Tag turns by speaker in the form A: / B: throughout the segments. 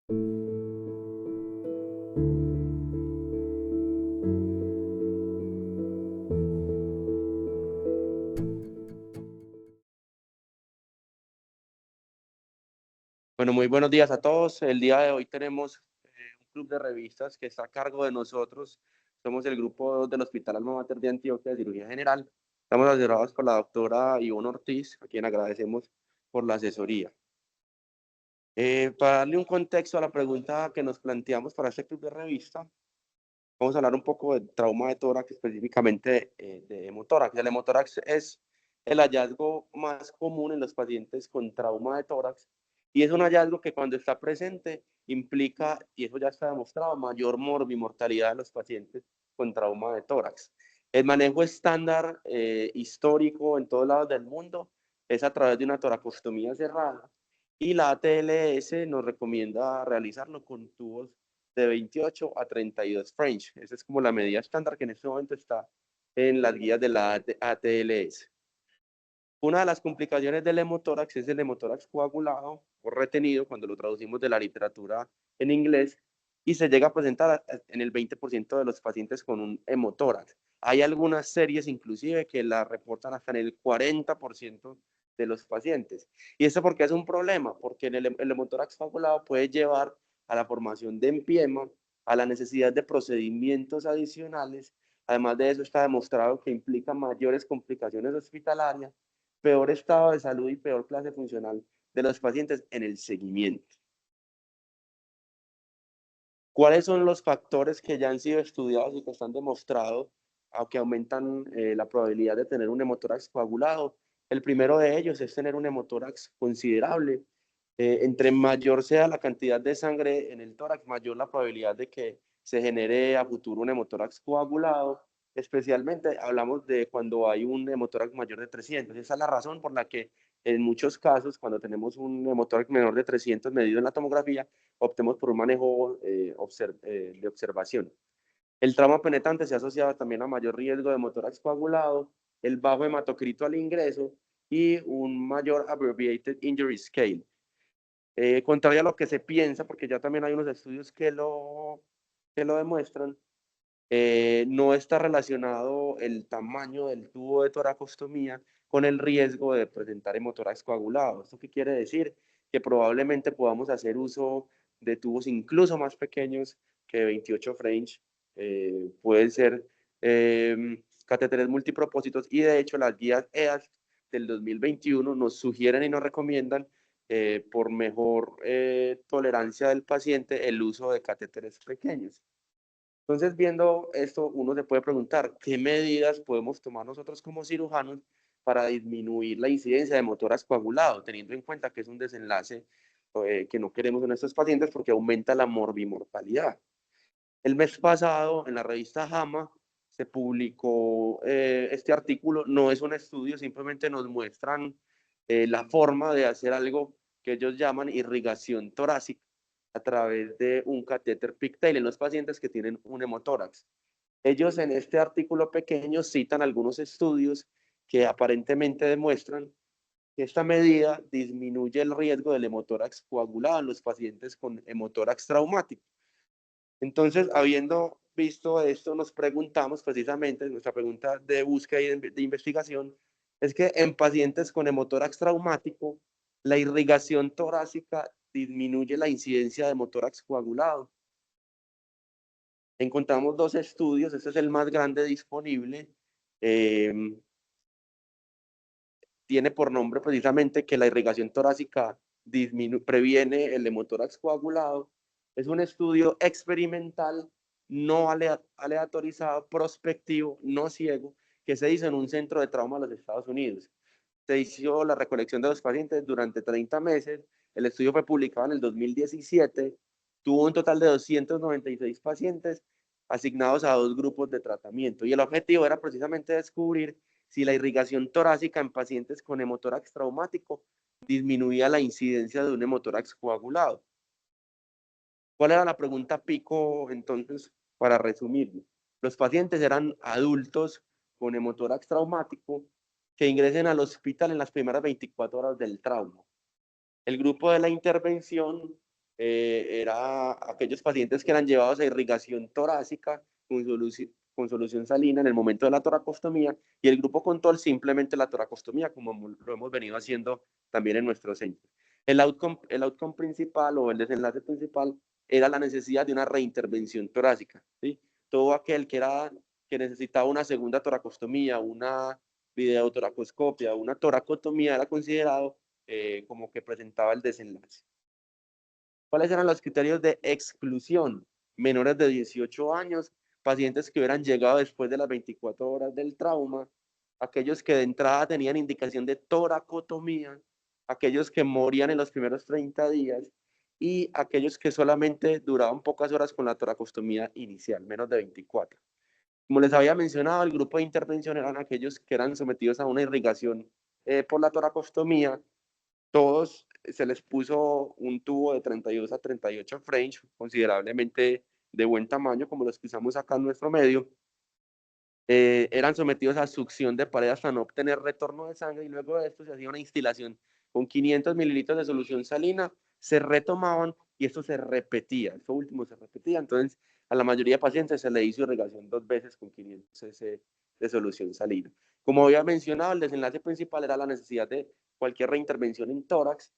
A: Bueno, muy buenos días a todos. El día de hoy tenemos un club de revistas que está a cargo de nosotros. Somos el grupo del Hospital Alma Mater de Antioquia de Cirugía General. Estamos asesorados por la doctora Ivonne Ortiz, a quien agradecemos por la asesoría. Para darle un contexto a la pregunta que nos planteamos para este club de revista, vamos a hablar un poco de trauma de tórax, específicamente de hemotórax. El hemotórax es el hallazgo más común en los pacientes con trauma de tórax y es un hallazgo que cuando está presente implica, y eso ya está demostrado, mayor morbimortalidad de los pacientes con trauma de tórax. El manejo estándar histórico en todos lados del mundo es a través de una toracostomía cerrada y la ATLS nos recomienda realizarlo con tubos de 28 a 32 French. Esa es como la medida estándar que en este momento está en las guías de la ATLS. Una de las complicaciones del hemotórax es el hemotórax coagulado o retenido, cuando lo traducimos de la literatura en inglés, y se llega a presentar en el 20% de los pacientes con un hemotórax. Hay algunas series inclusive que la reportan hasta en el 40% de los pacientes. ¿Y esto porque es un problema? Porque el hemotórax coagulado puede llevar a la formación de empiema, a la necesidad de procedimientos adicionales. Además de eso, está demostrado que implica mayores complicaciones hospitalarias, peor estado de salud y peor clase funcional de los pacientes en el seguimiento. ¿Cuáles son los factores que ya han sido estudiados y que están demostrados que aumentan la probabilidad de tener un hemotórax coagulado? El primero de ellos es tener un hemotórax considerable. Entre mayor sea la cantidad de sangre en el tórax, mayor la probabilidad de que se genere a futuro un hemotórax coagulado. Especialmente hablamos de cuando hay un hemotórax mayor de 300. Esa es la razón por la que en muchos casos, cuando tenemos un hemotórax menor de 300 medido en la tomografía, optemos por un manejo de observación. El trauma penetrante se asocia también a mayor riesgo de hemotórax coagulado, el bajo hematocrito al ingreso y un mayor abbreviated injury scale. Contrario a lo que se piensa, porque ya también hay unos estudios que lo demuestran, no está relacionado el tamaño del tubo de toracostomía con el riesgo de presentar hemotórax coagulado. ¿Esto qué quiere decir? Que probablemente podamos hacer uso de tubos incluso más pequeños que 28 French, pueden ser catéteres multipropósitos y de hecho las guías EAS del 2021 nos sugieren y nos recomiendan por mejor tolerancia del paciente el uso de catéteres pequeños. Entonces, viendo esto, uno se puede preguntar, ¿qué medidas podemos tomar nosotros como cirujanos para disminuir la incidencia de hemotórax coagulado, teniendo en cuenta que es un desenlace que no queremos en estos pacientes porque aumenta la morbimortalidad? El mes pasado, en la revista JAMA, se publicó este artículo. No es un estudio, simplemente nos muestran la forma de hacer algo que ellos llaman irrigación torácica a través de un catéter pigtail en los pacientes que tienen un hemotórax. Ellos en este artículo pequeño citan algunos estudios que aparentemente demuestran que esta medida disminuye el riesgo del hemotórax coagulado en los pacientes con hemotórax traumático. Entonces, habiendo visto esto, nos preguntamos precisamente, nuestra pregunta de búsqueda y de investigación, es que en pacientes con hemotórax traumático, la irrigación torácica disminuye la incidencia de hemotórax coagulado. Encontramos dos estudios, este es el más grande disponible, eh, tiene por nombre precisamente que la irrigación torácica previene el hemotórax coagulado. Es un estudio experimental, no aleatorizado, prospectivo, no ciego, que se hizo en un centro de trauma de los Estados Unidos. Se hizo la recolección de los pacientes durante 30 meses. El estudio fue publicado en el 2017. Tuvo un total de 296 pacientes asignados a dos grupos de tratamiento. Y el objetivo era precisamente descubrir si la irrigación torácica en pacientes con hemotórax traumático disminuía la incidencia de un hemotórax coagulado. ¿Cuál era la pregunta pico entonces, para resumirlo? Los pacientes eran adultos con hemotórax traumático que ingresen al hospital en las primeras 24 horas del trauma. El grupo de la intervención era aquellos pacientes que eran llevados a irrigación torácica con solución salina en el momento de la toracostomía, y el grupo control simplemente la toracostomía, como lo hemos venido haciendo también en nuestro centro. El outcome principal o el desenlace principal era la necesidad de una reintervención torácica, ¿sí? Todo aquel que necesitaba una segunda toracostomía, una videotoracoscopia, una toracotomía, era considerado como que presentaba el desenlace. ¿Cuáles eran los criterios de exclusión? Menores de 18 años, pacientes que hubieran llegado después de las 24 horas del trauma, aquellos que de entrada tenían indicación de toracotomía, aquellos que morían en los primeros 30 días y aquellos que solamente duraban pocas horas con la toracostomía inicial, menos de 24. Como les había mencionado, el grupo de intervención eran aquellos que eran sometidos a una irrigación por la toracostomía. Todos se les puso un tubo de 32 a 38 French, considerablemente de buen tamaño, como los que usamos acá en nuestro medio. Eran sometidos a succión de pared hasta no obtener retorno de sangre, y luego de esto se hacía una instilación con 500 mililitros de solución salina, se retomaban y esto se repetía, esto último se repetía. Entonces a la mayoría de pacientes se le hizo irrigación 2 veces con 500 cc de solución salina. Como había mencionado, el desenlace principal era la necesidad de cualquier reintervención en tórax,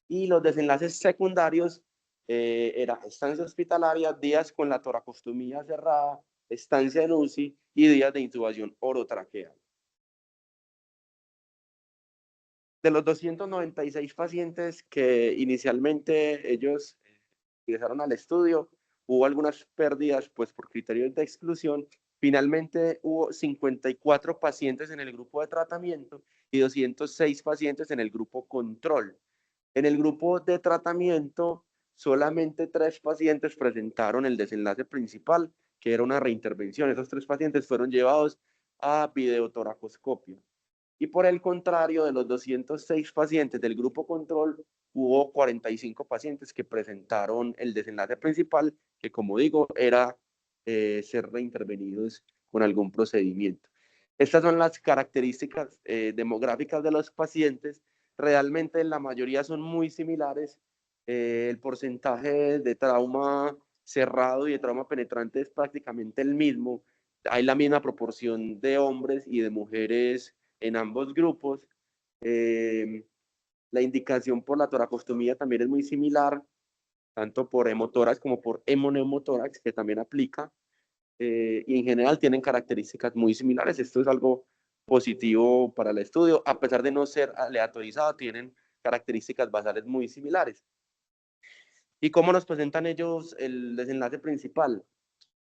A: y los desenlaces secundarios era estancia hospitalaria, días con la toracostomía cerrada, estancia en UCI y días de intubación orotraqueal. De los 296 pacientes que inicialmente ellos ingresaron al estudio, hubo algunas pérdidas pues por criterios de exclusión. Finalmente hubo 54 pacientes en el grupo de tratamiento y 206 pacientes en el grupo control. En el grupo de tratamiento, solamente 3 pacientes presentaron el desenlace principal, que era una reintervención. Esos 3 pacientes fueron llevados a videotoracoscopia. Y por el contrario, de los 206 pacientes del grupo control, hubo 45 pacientes que presentaron el desenlace principal, que como digo, era ser reintervenidos con algún procedimiento. Estas son las características demográficas de los pacientes. Realmente la mayoría son muy similares. El porcentaje de trauma cerrado y de trauma penetrante es prácticamente el mismo. Hay la misma proporción de hombres y de mujeres en ambos grupos. La indicación por la toracostomía también es muy similar, tanto por hemotórax como por hemoneumotórax, que también aplica, y en general tienen características muy similares. Esto es algo positivo para el estudio, a pesar de no ser aleatorizado, tienen características basales muy similares. ¿Y cómo nos presentan ellos el desenlace principal?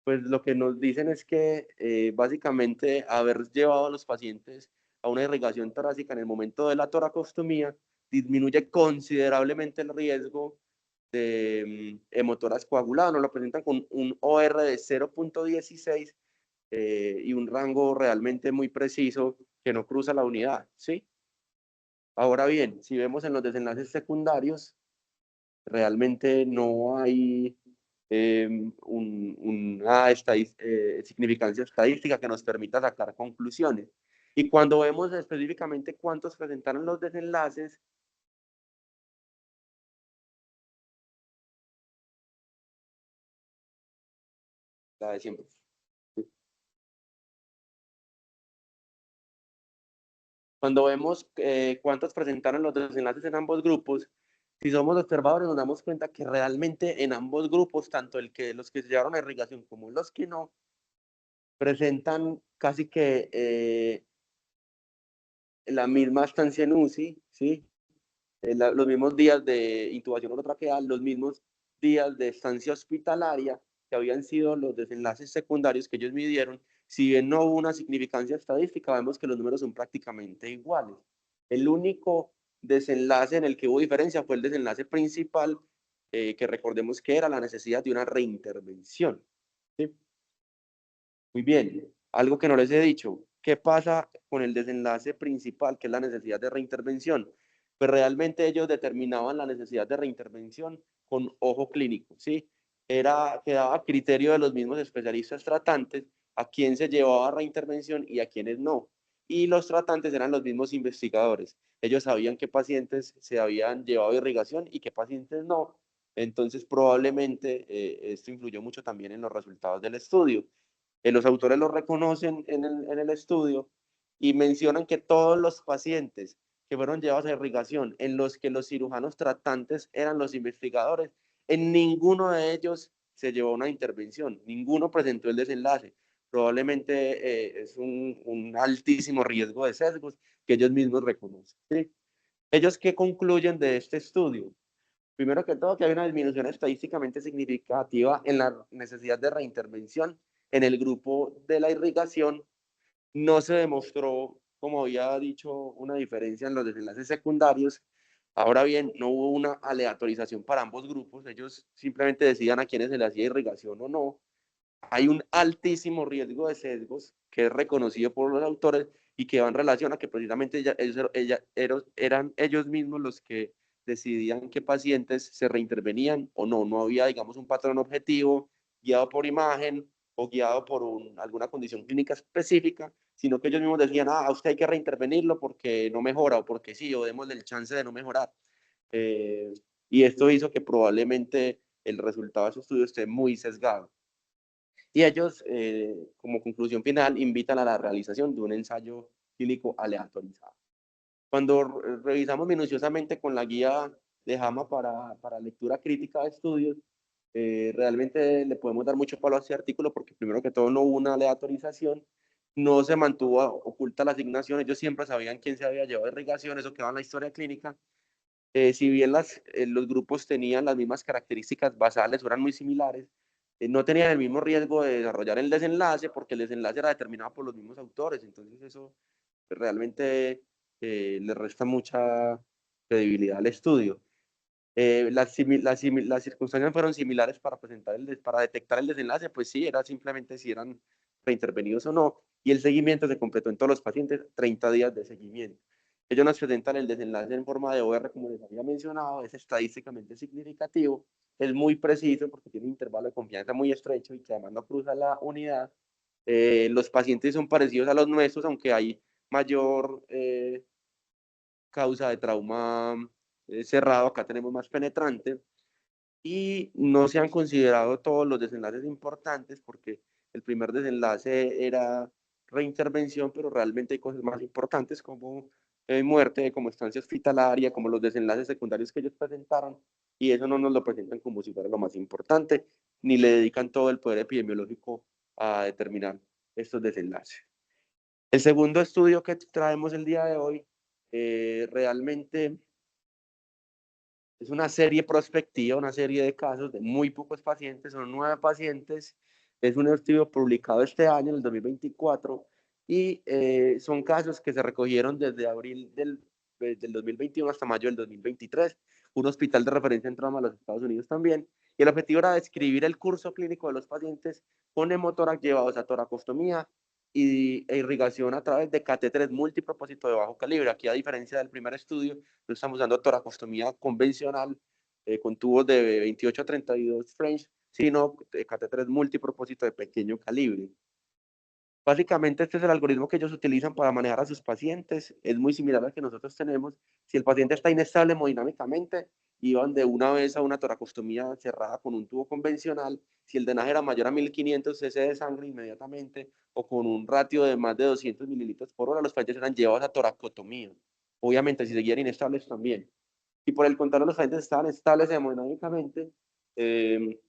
A: Pues lo que nos dicen es que básicamente haber llevado a los pacientes a una irrigación torácica en el momento de la toracostomía disminuye considerablemente el riesgo de hemotoras coagulado. Nos lo presentan con un OR de 0.16 y un rango realmente muy preciso que no cruza la unidad, ¿sí? Ahora bien, si vemos en los desenlaces secundarios, realmente no hay una significancia estadística que nos permita sacar conclusiones. Y cuando vemos específicamente cuántos presentaron los desenlaces, la de siempre. Cuando vemos cuántos presentaron los desenlaces en ambos grupos, si somos observadores nos damos cuenta que realmente en ambos grupos, tanto los que se llevaron a irrigación como los que no, presentan casi que la misma estancia en UCI, ¿sí? Los mismos días de intubación orotraqueal, los mismos días de estancia hospitalaria, que habían sido los desenlaces secundarios que ellos midieron. Si bien no hubo una significancia estadística, vemos que los números son prácticamente iguales. El único desenlace en el que hubo diferencia fue el desenlace principal, que recordemos que era la necesidad de una reintervención, ¿sí? Muy bien, algo que no les he dicho, ¿qué pasa con el desenlace principal, que es la necesidad de reintervención? Pues realmente ellos determinaban la necesidad de reintervención con ojo clínico, ¿sí? Quedaba a criterio de los mismos especialistas tratantes a quién se llevaba a reintervención y a quiénes no. Y los tratantes eran los mismos investigadores. Ellos sabían qué pacientes se habían llevado a irrigación y qué pacientes no. Entonces, probablemente esto influyó mucho también en los resultados del estudio. Los autores lo reconocen en el estudio y mencionan que todos los pacientes que fueron llevados a irrigación, en los que los cirujanos tratantes eran los investigadores, en ninguno de ellos se llevó una intervención, ninguno presentó el desenlace. Probablemente es un altísimo riesgo de sesgos que ellos mismos reconocen. ¿Sí? ¿Ellos qué concluyen de este estudio? Primero que todo, que hay una disminución estadísticamente significativa en la necesidad de reintervención en el grupo de la irrigación. No se demostró, como había dicho, una diferencia en los desenlaces secundarios. Ahora bien, no hubo una aleatorización para ambos grupos. Ellos simplemente decían a quiénes se les hacía irrigación o no. Hay un altísimo riesgo de sesgos que es reconocido por los autores y que va en relación a que precisamente eran ellos mismos los que decidían qué pacientes se reintervenían o no. No había, digamos, un patrón objetivo guiado por imagen o guiado por alguna condición clínica específica, sino que ellos mismos decían, a usted hay que reintervenirlo porque no mejora o porque sí, o démosle el chance de no mejorar. Eh, y esto hizo que probablemente el resultado de su estudio esté muy sesgado. Y ellos, como conclusión final, invitan a la realización de un ensayo clínico aleatorizado. Cuando revisamos minuciosamente con la guía de JAMA para lectura crítica de estudios, realmente le podemos dar mucho palo a este artículo porque primero que todo no hubo una aleatorización, no se mantuvo oculta la asignación, ellos siempre sabían quién se había llevado irrigación, eso quedaba en la historia clínica. Si bien los grupos tenían las mismas características basales, eran muy similares, no tenían el mismo riesgo de desarrollar el desenlace porque el desenlace era determinado por los mismos autores, entonces eso realmente le resta mucha credibilidad al estudio. Las circunstancias fueron similares para detectar el desenlace, pues sí, era simplemente si eran reintervenidos o no, y el seguimiento se completó en todos los pacientes, 30 días de seguimiento. Ellos nos presentan el desenlace en forma de OR, como les había mencionado, es estadísticamente significativo, es muy preciso porque tiene un intervalo de confianza muy estrecho y que además no cruza la unidad. Los pacientes son parecidos a los nuestros, aunque hay mayor causa de trauma cerrado, acá tenemos más penetrante, y no se han considerado todos los desenlaces importantes porque el primer desenlace era reintervención, pero realmente hay cosas más importantes como muerte, como estancia hospitalaria, como los desenlaces secundarios que ellos presentaron, y eso no nos lo presentan como si fuera lo más importante, ni le dedican todo el poder epidemiológico a determinar estos desenlaces. El segundo estudio que traemos el día de hoy realmente es una serie prospectiva, una serie de casos de muy pocos pacientes, son 9 pacientes. Es un estudio publicado este año, en el 2024, y son casos que se recogieron desde abril del 2021 hasta mayo del 2023. Un hospital de referencia en trauma de los Estados Unidos también. Y el objetivo era describir el curso clínico de los pacientes con hemotórax llevados a toracostomía e irrigación a través de catéteres multipropósito de bajo calibre. Aquí, a diferencia del primer estudio, no estamos dando toracostomía convencional con tubos de 28 a 32 French, sino catéteres multipropósito de pequeño calibre. Básicamente, este es el algoritmo que ellos utilizan para manejar a sus pacientes. Es muy similar al que nosotros tenemos. Si el paciente está inestable hemodinámicamente, iban de una vez a una toracostomía cerrada con un tubo convencional. Si el drenaje era mayor a 1500 cc de sangre inmediatamente, o con un ratio de más de 200 mililitros por hora, los pacientes eran llevados a toracotomía. Obviamente, si seguían inestables también. Y por el contrario, los pacientes estaban estables hemodinámicamente, eh,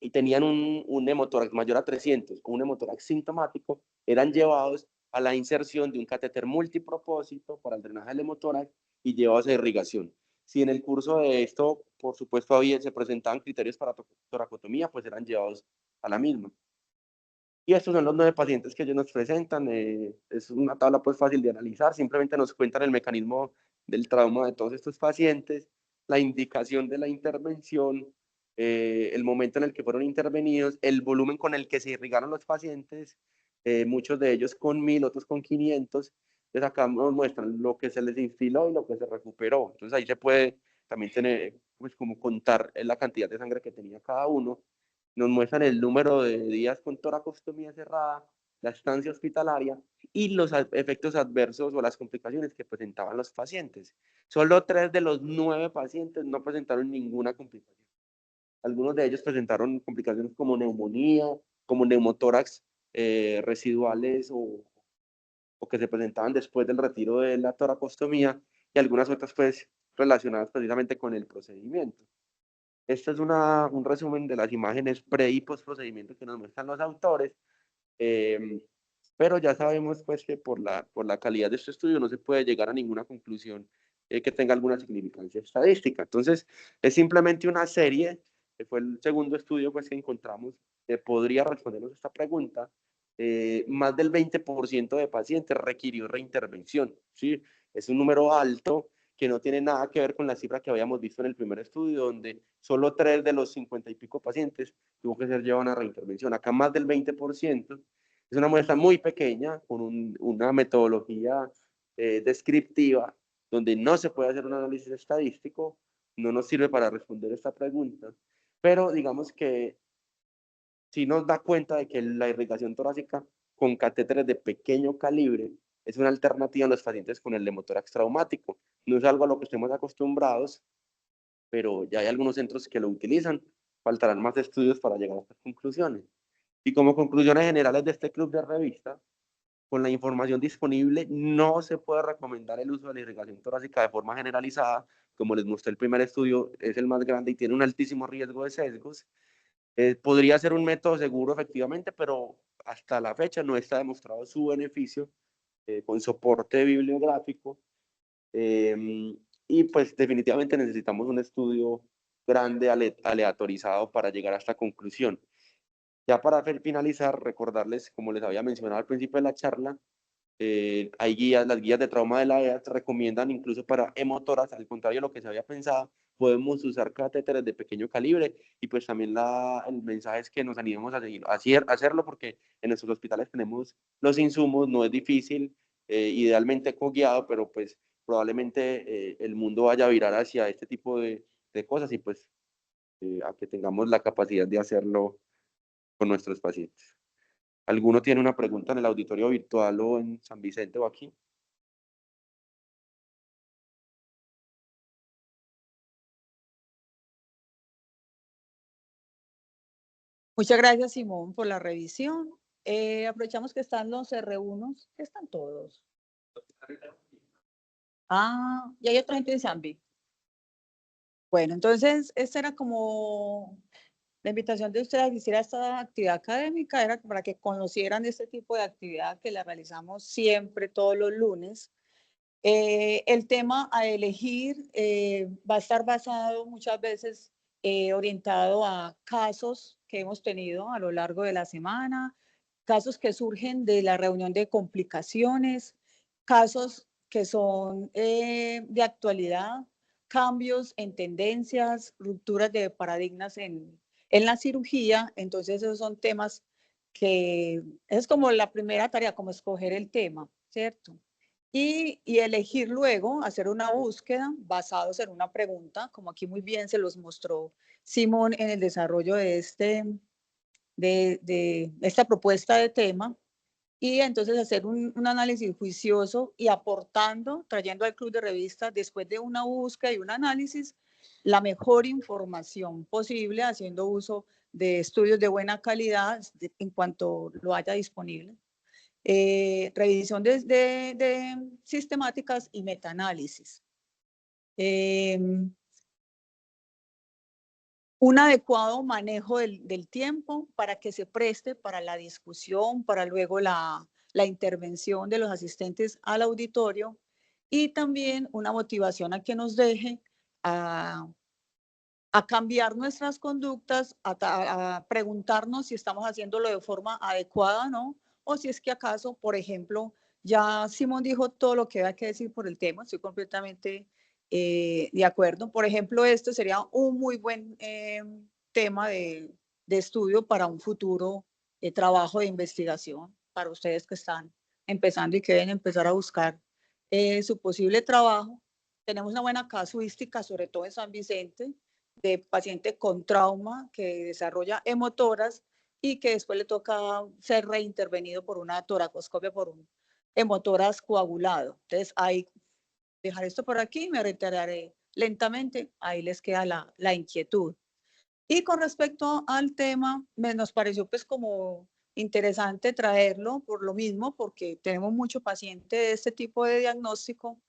A: y tenían un hemotórax mayor a 300 o un hemotórax sintomático, eran llevados a la inserción de un catéter multipropósito para el drenaje del hemotórax y llevados a irrigación. Si en el curso de esto, por supuesto, había, se presentaban criterios para toracotomía, pues eran llevados a la misma. Y estos son los 9 pacientes que ellos nos presentan. Es una tabla pues fácil de analizar, simplemente nos cuentan el mecanismo del trauma de todos estos pacientes, la indicación de la intervención, el momento en el que fueron intervenidos, el volumen con el que se irrigaron los pacientes, muchos de ellos con 1000, otros con 500. Entonces acá nos muestran lo que se les instiló y lo que se recuperó. Entonces ahí se puede también tener, pues como contar la cantidad de sangre que tenía cada uno. Nos muestran el número de días con toracostomía cerrada la estancia hospitalaria y los efectos adversos o las complicaciones que presentaban los pacientes. Solo 3 de los 9 pacientes no presentaron ninguna complicación. Algunos de ellos presentaron complicaciones como neumonía, como neumotórax residuales o que se presentaban después del retiro de la toracostomía y algunas otras pues relacionadas precisamente con el procedimiento. Este es un resumen de las imágenes pre y post procedimiento que nos muestran los autores, pero ya sabemos pues que por la calidad de este estudio no se puede llegar a ninguna conclusión que tenga alguna significancia estadística. Entonces, es simplemente una serie, que fue el segundo estudio pues que encontramos, que podría respondernos esta pregunta. Más del 20% de pacientes requirió reintervención, ¿sí? Es un número alto que no tiene nada que ver con la cifra que habíamos visto en el primer estudio, donde solo 3 de los 50 y pico pacientes tuvo que ser llevados a reintervención. Acá más del 20%. Es una muestra muy pequeña, con una metodología descriptiva, donde no se puede hacer un análisis estadístico, no nos sirve para responder esta pregunta, pero digamos que sí nos da cuenta de que la irrigación torácica con catéteres de pequeño calibre es una alternativa en los pacientes con el neumotórax traumático. No es algo a lo que estemos acostumbrados, pero ya hay algunos centros que lo utilizan. Faltarán más estudios para llegar a estas conclusiones. Y como conclusiones generales de este club de revista, con la información disponible, no se puede recomendar el uso de la irrigación torácica de forma generalizada. Como les mostré, el primer estudio es el más grande y tiene un altísimo riesgo de sesgos. Podría ser un método seguro, efectivamente, pero hasta la fecha no está demostrado su beneficio con soporte bibliográfico. Y pues definitivamente necesitamos un estudio grande, aleatorizado para llegar a esta conclusión. Ya para finalizar, recordarles, como les había mencionado al principio de la charla, hay guías, las guías de trauma de la EAT recomiendan incluso para hemotoras, al contrario de lo que se había pensado, podemos usar catéteres de pequeño calibre y pues también el mensaje es que nos animemos a seguir, a hacerlo porque en nuestros hospitales tenemos los insumos, no es difícil, idealmente co-guiado, pero pues probablemente el mundo vaya a virar hacia este tipo de cosas y pues a que tengamos la capacidad de hacerlo con nuestros pacientes. ¿Alguno tiene una pregunta en el auditorio virtual o en San Vicente o aquí?
B: Muchas gracias, Simón, por la revisión. Aprovechamos que están los R1, que están todos. Ah, y hay otra gente de Zambi. Bueno, entonces, esta era como la invitación de ustedes a que hiciera esta actividad académica, era para que conocieran este tipo de actividad que la realizamos siempre, todos los lunes. El tema a elegir va a estar basado muchas veces orientado a casos que hemos tenido a lo largo de la semana, casos que surgen de la reunión de complicaciones, casos que son de actualidad, cambios en tendencias, rupturas de paradigmas en la cirugía. Entonces esos son temas que es como la primera tarea, como escoger el tema, ¿cierto? Y elegir luego, hacer una búsqueda basados en una pregunta, como aquí muy bien se los mostró Simón en el desarrollo de esta propuesta de tema, y entonces hacer un análisis juicioso y aportando, trayendo al club de revistas, después de una búsqueda y un análisis, la mejor información posible, haciendo uso de estudios de buena calidad en cuanto lo haya disponible. Revisión de sistemáticas y metaanálisis. Un adecuado manejo del tiempo para que se preste para la discusión, para luego la intervención de los asistentes al auditorio, y también una motivación a que nos deje a cambiar nuestras conductas, a preguntarnos si estamos haciéndolo de forma adecuada o no, o si es que acaso, por ejemplo, ya Simón dijo todo lo que había que decir por el tema, estoy completamente de acuerdo. Por ejemplo, esto sería un muy buen tema de estudio para un futuro trabajo de investigación, para ustedes que están empezando y que deben empezar a buscar su posible trabajo. Tenemos una buena casuística, sobre todo en San Vicente, de paciente con trauma que desarrolla hemotoras y que después le toca ser reintervenido por una toracoscopia, por un hemotórax coagulado. Entonces, ahí dejar esto por aquí, me reiteraré lentamente, ahí les queda la inquietud. Y con respecto al tema, nos pareció pues como interesante traerlo por lo mismo, porque tenemos mucho paciente de este tipo de diagnóstico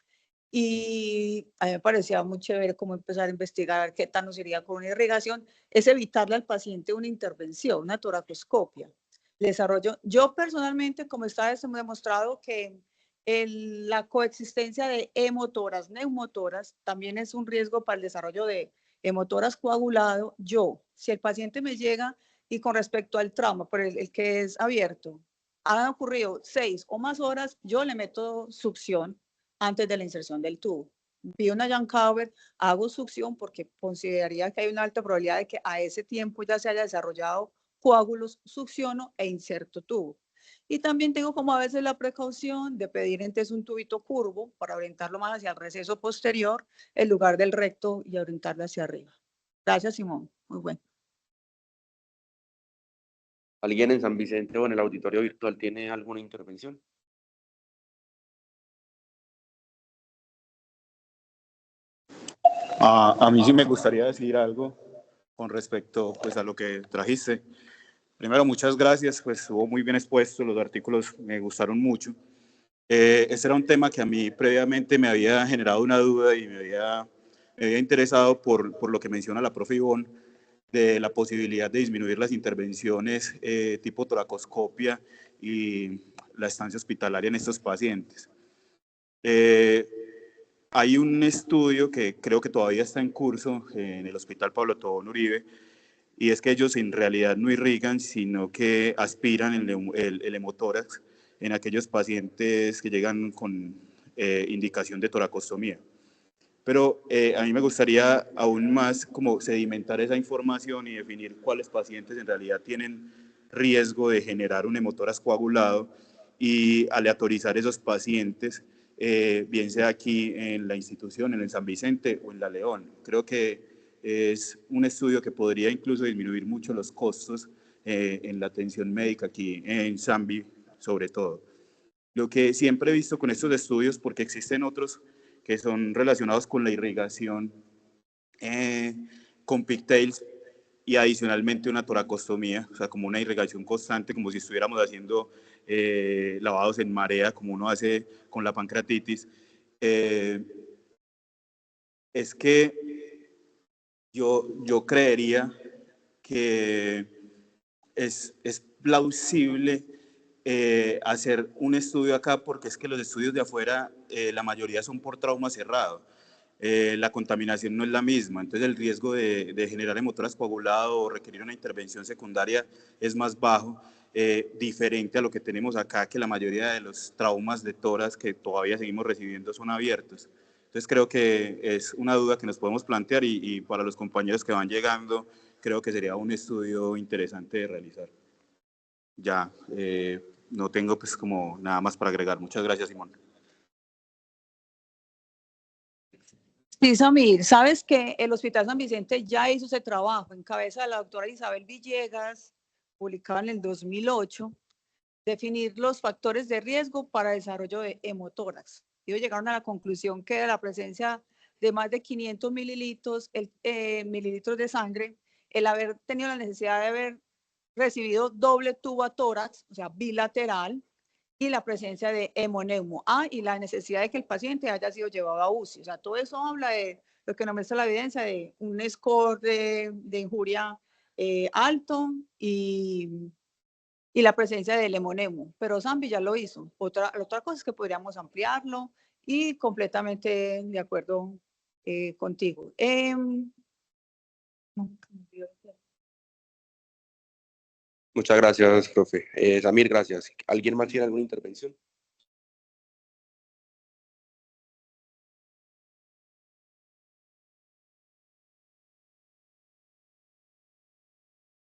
B: y a mí me parecía muy chévere cómo empezar a investigar qué tal nos iría con una irrigación, es evitarle al paciente una intervención, una toracoscopia. Desarrollo, yo personalmente, como está demostrado que la coexistencia de hemotoras, neumotoras, también es un riesgo para el desarrollo de hemotoras coagulado. Yo, si el paciente me llega y con respecto al trauma, por el que es abierto, han ocurrido 6 o más horas, yo le meto succión antes de la inserción del tubo. Pido una Jan Cover, hago succión porque consideraría que hay una alta probabilidad de que a ese tiempo ya se haya desarrollado coágulos, succiono e inserto tubo. Y también tengo como a veces la precaución de pedir entonces un tubito curvo para orientarlo más hacia el receso posterior en lugar del recto y orientarlo hacia arriba. Gracias, Simón. Muy bueno.
A: ¿Alguien en San Vicente o en el auditorio virtual tiene alguna intervención?
C: A mí sí me gustaría decir algo con respecto pues, a lo que trajiste. Primero, muchas gracias, pues estuvo muy bien expuesto, los artículos me gustaron mucho. Este era un tema que a mí previamente me había generado una duda y me había interesado por lo que menciona la profe Ivonne, de la posibilidad de disminuir las intervenciones tipo toracoscopia y la estancia hospitalaria en estos pacientes. Hay un estudio que creo que todavía está en curso en el Hospital Pablo Tobón Uribe, y es que ellos en realidad no irrigan, sino que aspiran el hemotórax en aquellos pacientes que llegan con indicación de toracostomía. Pero a mí me gustaría aún más como sedimentar esa información y definir cuáles pacientes en realidad tienen riesgo de generar un hemotórax coagulado y aleatorizar esos pacientes, bien sea aquí en la institución, en el San Vicente o en la León. Creo que es un estudio que podría incluso disminuir mucho los costos en la atención médica aquí en Zambi, sobre todo. Lo que siempre he visto con estos estudios, porque existen otros que son relacionados con la irrigación con pigtails y adicionalmente una toracostomía, o sea, como una irrigación constante, como si estuviéramos haciendo lavados en marea, como uno hace con la pancreatitis. Es que yo creería que es plausible hacer un estudio acá, porque es que los estudios de afuera, la mayoría son por trauma cerrado. La contaminación no es la misma, entonces el riesgo de generar hemotórax coagulado o requerir una intervención secundaria es más bajo, diferente a lo que tenemos acá, que la mayoría de los traumas de tórax que todavía seguimos recibiendo son abiertos. Entonces creo que es una duda que nos podemos plantear y para los compañeros que van llegando, creo que sería un estudio interesante de realizar. Ya, no tengo pues como nada más para agregar. Muchas gracias, Simón.
B: Sí, Samir, sabes que el Hospital San Vicente ya hizo ese trabajo en cabeza de la doctora Isabel Villegas, publicado en el 2008, definir los factores de riesgo para el desarrollo de hemotórax. Ellos llegaron a la conclusión que la presencia de más de 500 mililitros, mililitros de sangre, el haber tenido la necesidad de haber recibido doble tubo a tórax, o sea, bilateral, y la presencia de hemoneumo. Y la necesidad de que el paciente haya sido llevado a UCI. O sea, todo eso habla de lo que nos muestra la evidencia de un score de injuria alto y la presencia del hemoneumo. Pero Zambi ya lo hizo. Otra cosa es que podríamos ampliarlo y completamente de acuerdo contigo.
A: Muchas gracias, profe. Samir, gracias. ¿Alguien más tiene alguna intervención?